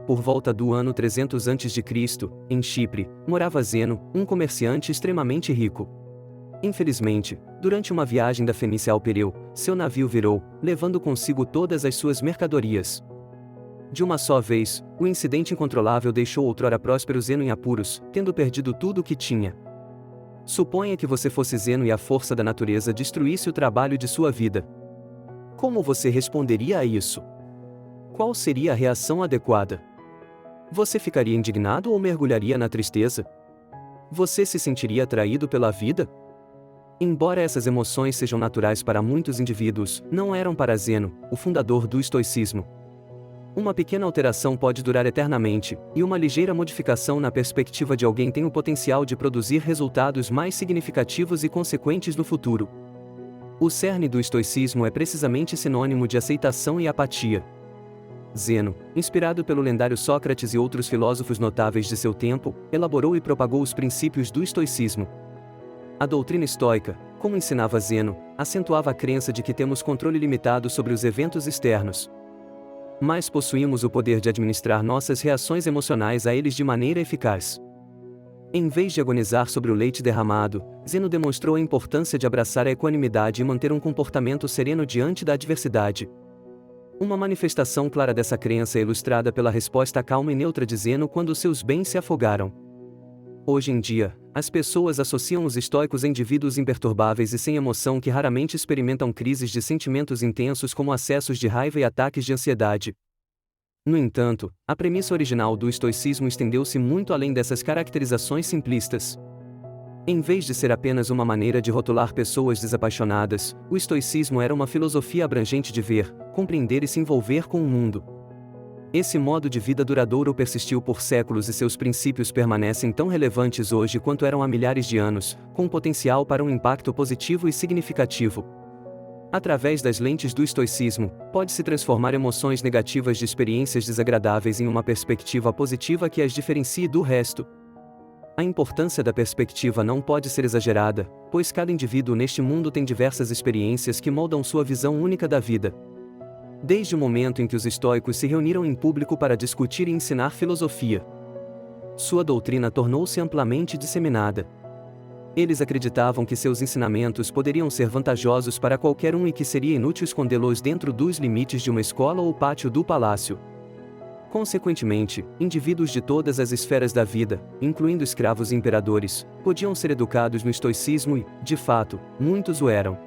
Por volta do ano 300 a.C., em Chipre, morava Zeno, um comerciante extremamente rico. Infelizmente, durante uma viagem da Fenícia ao Pireu, seu navio virou, levando consigo todas as suas mercadorias. De uma só vez, o incidente incontrolável deixou outrora próspero Zeno em apuros, tendo perdido tudo o que tinha. Suponha que você fosse Zeno e a força da natureza destruísse o trabalho de sua vida. Como você responderia a isso? Qual seria a reação adequada? Você ficaria indignado ou mergulharia na tristeza? Você se sentiria atraído pela vida? Embora essas emoções sejam naturais para muitos indivíduos, não eram para Zeno, o fundador do estoicismo. Uma pequena alteração pode durar eternamente, e uma ligeira modificação na perspectiva de alguém tem o potencial de produzir resultados mais significativos e consequentes no futuro. O cerne do estoicismo é precisamente sinônimo de aceitação e apatia. Zeno, inspirado pelo lendário Sócrates e outros filósofos notáveis de seu tempo, elaborou e propagou os princípios do estoicismo. A doutrina estoica, como ensinava Zeno, acentuava a crença de que temos controle limitado sobre os eventos externos, mas possuímos o poder de administrar nossas reações emocionais a eles de maneira eficaz. Em vez de agonizar sobre o leite derramado, Zeno demonstrou a importância de abraçar a equanimidade e manter um comportamento sereno diante da adversidade. Uma manifestação clara dessa crença é ilustrada pela resposta calma e neutra de Zeno quando seus bens se afogaram. Hoje em dia, as pessoas associam os estoicos a indivíduos imperturbáveis e sem emoção que raramente experimentam crises de sentimentos intensos como acessos de raiva e ataques de ansiedade. No entanto, a premissa original do estoicismo estendeu-se muito além dessas caracterizações simplistas. Em vez de ser apenas uma maneira de rotular pessoas desapaixonadas, o estoicismo era uma filosofia abrangente de ver, compreender e se envolver com o mundo. Esse modo de vida duradouro persistiu por séculos e seus princípios permanecem tão relevantes hoje quanto eram há milhares de anos, com potencial para um impacto positivo e significativo. Através das lentes do estoicismo, pode-se transformar emoções negativas de experiências desagradáveis em uma perspectiva positiva que as diferencie do resto. A importância da perspectiva não pode ser exagerada, pois cada indivíduo neste mundo tem diversas experiências que moldam sua visão única da vida. Desde o momento em que os estoicos se reuniram em público para discutir e ensinar filosofia, sua doutrina tornou-se amplamente disseminada. Eles acreditavam que seus ensinamentos poderiam ser vantajosos para qualquer um e que seria inútil escondê-los dentro dos limites de uma escola ou pátio do palácio. Consequentemente, indivíduos de todas as esferas da vida, incluindo escravos e imperadores, podiam ser educados no estoicismo e, de fato, muitos o eram.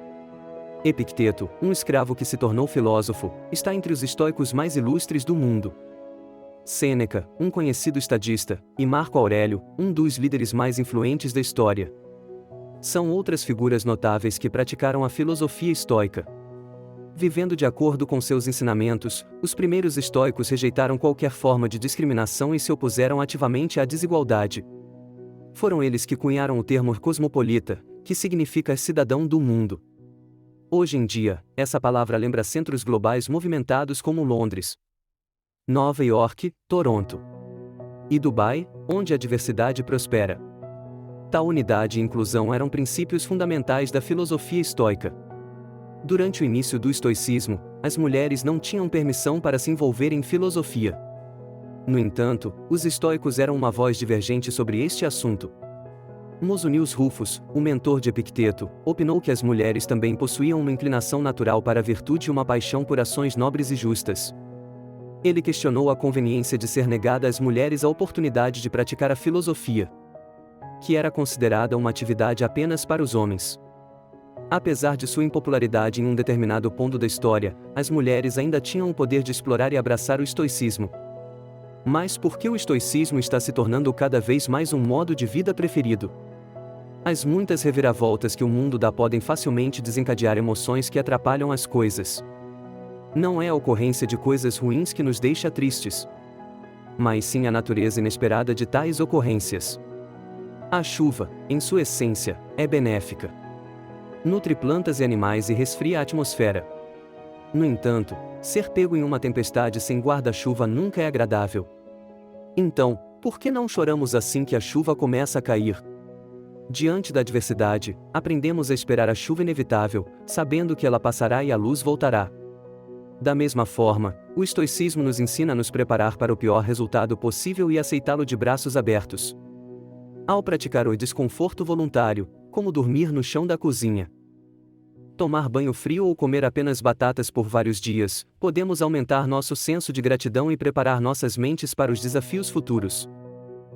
Epicteto, um escravo que se tornou filósofo, está entre os estoicos mais ilustres do mundo. Sêneca, um conhecido estadista, e Marco Aurélio, um dos líderes mais influentes da história, são outras figuras notáveis que praticaram a filosofia estoica. Vivendo de acordo com seus ensinamentos, os primeiros estoicos rejeitaram qualquer forma de discriminação e se opuseram ativamente à desigualdade. Foram eles que cunharam o termo cosmopolita, que significa cidadão do mundo. Hoje em dia, essa palavra lembra centros globais movimentados como Londres, Nova York, Toronto e Dubai, onde a diversidade prospera. Tal unidade e inclusão eram princípios fundamentais da filosofia estoica. Durante o início do estoicismo, as mulheres não tinham permissão para se envolver em filosofia. No entanto, os estoicos eram uma voz divergente sobre este assunto. Musonius Rufus, o mentor de Epicteto, opinou que as mulheres também possuíam uma inclinação natural para a virtude e uma paixão por ações nobres e justas. Ele questionou a conveniência de ser negada às mulheres a oportunidade de praticar a filosofia, que era considerada uma atividade apenas para os homens. Apesar de sua impopularidade em um determinado ponto da história, as mulheres ainda tinham o poder de explorar e abraçar o estoicismo. Mas por que o estoicismo está se tornando cada vez mais um modo de vida preferido? As muitas reviravoltas que o mundo dá podem facilmente desencadear emoções que atrapalham as coisas. Não é a ocorrência de coisas ruins que nos deixa tristes, mas sim a natureza inesperada de tais ocorrências. A chuva, em sua essência, é benéfica. Nutre plantas e animais e resfria a atmosfera. No entanto, ser pego em uma tempestade sem guarda-chuva nunca é agradável. Então, por que não choramos assim que a chuva começa a cair? Diante da adversidade, aprendemos a esperar a chuva inevitável, sabendo que ela passará e a luz voltará. Da mesma forma, o estoicismo nos ensina a nos preparar para o pior resultado possível e aceitá-lo de braços abertos. Ao praticar o desconforto voluntário, como dormir no chão da cozinha, tomar banho frio ou comer apenas batatas por vários dias, podemos aumentar nosso senso de gratidão e preparar nossas mentes para os desafios futuros.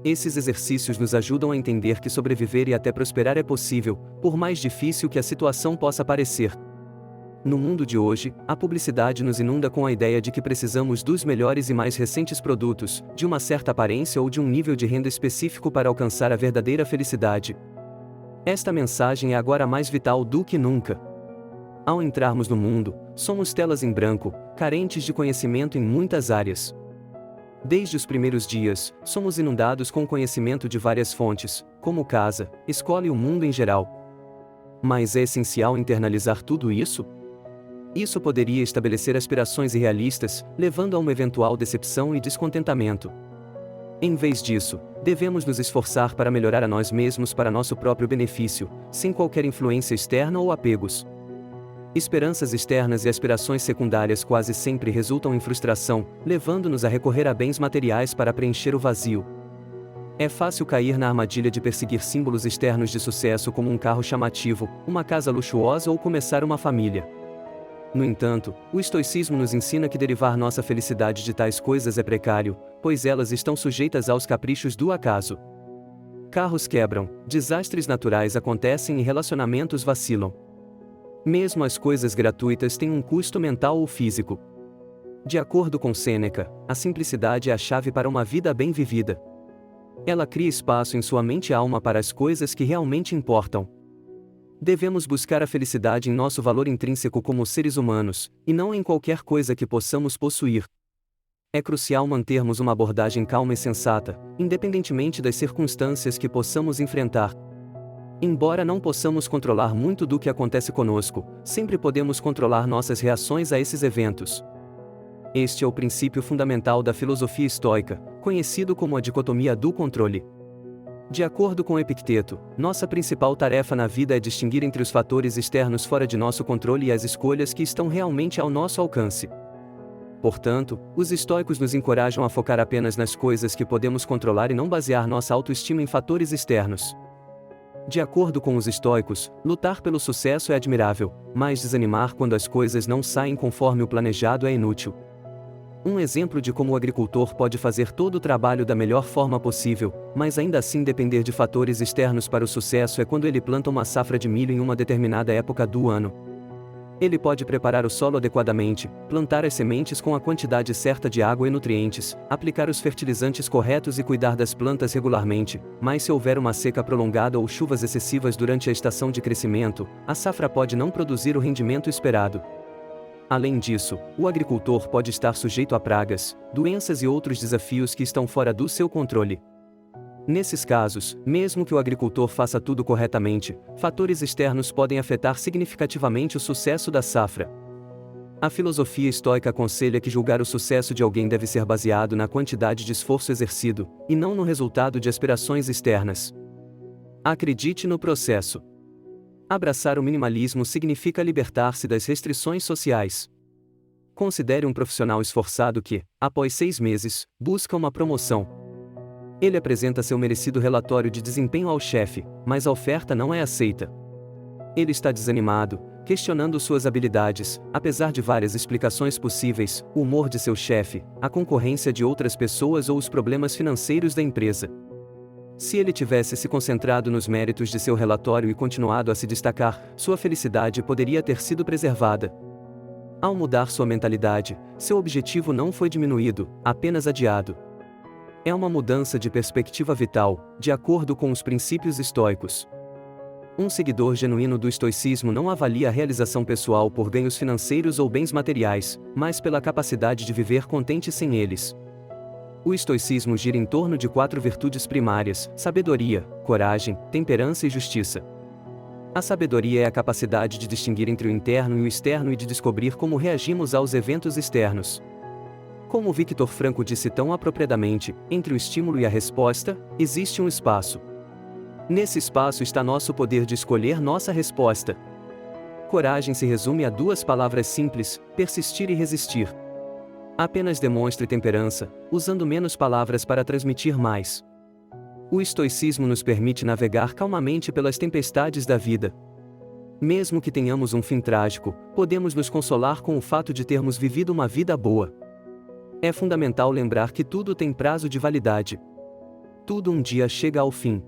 Esses exercícios nos ajudam a entender que sobreviver e até prosperar é possível, por mais difícil que a situação possa parecer. No mundo de hoje, a publicidade nos inunda com a ideia de que precisamos dos melhores e mais recentes produtos, de uma certa aparência ou de um nível de renda específico para alcançar a verdadeira felicidade. Esta mensagem é agora mais vital do que nunca. Ao entrarmos no mundo, somos telas em branco, carentes de conhecimento em muitas áreas. Desde os primeiros dias, somos inundados com conhecimento de várias fontes, como casa, escola e o mundo em geral. Mas é essencial internalizar tudo isso? Isso poderia estabelecer aspirações irrealistas, levando a uma eventual decepção e descontentamento. Em vez disso, devemos nos esforçar para melhorar a nós mesmos para nosso próprio benefício, sem qualquer influência externa ou apegos. Esperanças externas e aspirações secundárias quase sempre resultam em frustração, levando-nos a recorrer a bens materiais para preencher o vazio. É fácil cair na armadilha de perseguir símbolos externos de sucesso como um carro chamativo, uma casa luxuosa ou começar uma família. No entanto, o estoicismo nos ensina que derivar nossa felicidade de tais coisas é precário, pois elas estão sujeitas aos caprichos do acaso. Carros quebram, desastres naturais acontecem e relacionamentos vacilam. Mesmo as coisas gratuitas têm um custo mental ou físico. De acordo com Sêneca, a simplicidade é a chave para uma vida bem vivida. Ela cria espaço em sua mente e alma para as coisas que realmente importam. Devemos buscar a felicidade em nosso valor intrínseco como seres humanos, e não em qualquer coisa que possamos possuir. É crucial mantermos uma abordagem calma e sensata, independentemente das circunstâncias que possamos enfrentar. Embora não possamos controlar muito do que acontece conosco, sempre podemos controlar nossas reações a esses eventos. Este é o princípio fundamental da filosofia estoica, conhecido como a dicotomia do controle. De acordo com Epicteto, nossa principal tarefa na vida é distinguir entre os fatores externos fora de nosso controle e as escolhas que estão realmente ao nosso alcance. Portanto, os estoicos nos encorajam a focar apenas nas coisas que podemos controlar e não basear nossa autoestima em fatores externos. De acordo com os estoicos, lutar pelo sucesso é admirável, mas desanimar quando as coisas não saem conforme o planejado é inútil. Um exemplo de como o agricultor pode fazer todo o trabalho da melhor forma possível, mas ainda assim depender de fatores externos para o sucesso é quando ele planta uma safra de milho em uma determinada época do ano. Ele pode preparar o solo adequadamente, plantar as sementes com a quantidade certa de água e nutrientes, aplicar os fertilizantes corretos e cuidar das plantas regularmente, mas se houver uma seca prolongada ou chuvas excessivas durante a estação de crescimento, a safra pode não produzir o rendimento esperado. Além disso, o agricultor pode estar sujeito a pragas, doenças e outros desafios que estão fora do seu controle. Nesses casos, mesmo que o agricultor faça tudo corretamente, fatores externos podem afetar significativamente o sucesso da safra. A filosofia estoica aconselha que julgar o sucesso de alguém deve ser baseado na quantidade de esforço exercido, e não no resultado de aspirações externas. Acredite no processo. Abraçar o minimalismo significa libertar-se das restrições sociais. Considere um profissional esforçado que, após 6 meses, busca uma promoção. Ele apresenta seu merecido relatório de desempenho ao chefe, mas a oferta não é aceita. Ele está desanimado, questionando suas habilidades, apesar de várias explicações possíveis, o humor de seu chefe, a concorrência de outras pessoas ou os problemas financeiros da empresa. Se ele tivesse se concentrado nos méritos de seu relatório e continuado a se destacar, sua felicidade poderia ter sido preservada. Ao mudar sua mentalidade, seu objetivo não foi diminuído, apenas adiado. É uma mudança de perspectiva vital, de acordo com os princípios estoicos. Um seguidor genuíno do estoicismo não avalia a realização pessoal por ganhos financeiros ou bens materiais, mas pela capacidade de viver contente sem eles. O estoicismo gira em torno de 4 virtudes primárias: sabedoria, coragem, temperança e justiça. A sabedoria é a capacidade de distinguir entre o interno e o externo e de descobrir como reagimos aos eventos externos. Como Victor Frankl disse tão apropriadamente, entre o estímulo e a resposta, existe um espaço. Nesse espaço está nosso poder de escolher nossa resposta. Coragem se resume a duas palavras simples: persistir e resistir. Apenas demonstre temperança, usando menos palavras para transmitir mais. O estoicismo nos permite navegar calmamente pelas tempestades da vida. Mesmo que tenhamos um fim trágico, podemos nos consolar com o fato de termos vivido uma vida boa. É fundamental lembrar que tudo tem prazo de validade. Tudo um dia chega ao fim.